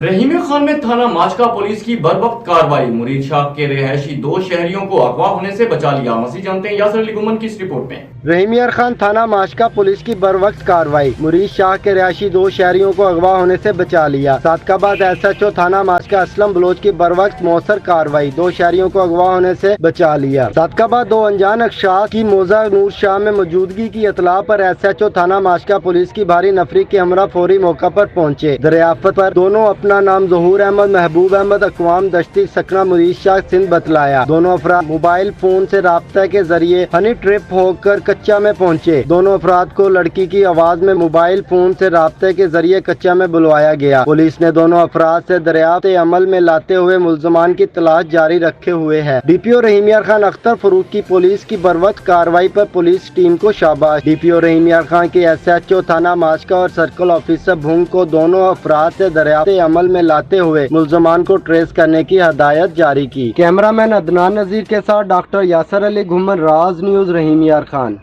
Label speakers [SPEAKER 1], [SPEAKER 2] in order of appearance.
[SPEAKER 1] رحیم خان میں تھانہ ماچکا پولیس کی بروقت کارروائی، مرید شاہ کے رہائشی 2 شہریوں کو اغوا ہونے سے بچا لیا۔ مزید جانتے ہیں یاسر علی گمن کی اس رپورٹ میں۔
[SPEAKER 2] رحیم خان تھانہ ماچکا پولیس کی بروقت کارروائی، مرید شاہ کے رہائشی 2 شہریوں کو اغوا ہونے سے بچا لیا۔ صادقآباد SHO تھانہ ماچکا اسلم بلوچ کی بروقت مؤثر کارروائی، 2 شہریوں کو اغوا ہونے سے بچا لیا۔ صادقآباد 2 انجان اشخاص کی موزہ نور شاہ میں موجودگی کی اطلاع پر SHO تھانہ ماچکا پولیس کی بھاری نفری کے ہمراہ فوری موقع پر پہنچے۔ دریافت پر دونوں اپنا نام ظہور احمد، محبوب احمد، اقوام دشتی، سکنہ مرید شاہ سندھ بتلایا۔ دونوں افراد موبائل فون سے رابطہ کے ذریعے ہنی ٹریپ ہو کر کچا میں پہنچے۔ دونوں افراد کو لڑکی کی آواز میں موبائل فون سے رابطے کے ذریعے کچا میں بلوایا گیا۔ پولیس نے دونوں افراد سے دریافت عمل میں لاتے ہوئے ملزمان کی تلاش جاری رکھے ہوئے ہے۔ DPO رحیم خان اختر فروخ کی پولیس کی بروقت کارروائی پر پولیس ٹیم کو شاباش۔ DPO رحیم خان کی SHO تھانہ ماچکا اور سرکل آفیسر بھونگ کو دونوں افراد سے دریافت عمل میں لاتے ہوئے ملزمان کو ٹریس کرنے کی ہدایت جاری کی۔ کیمرہ مین عدنان نذیر کے ساتھ ڈاکٹر یاسر علی گھمن، راز نیوز، رحیم خان۔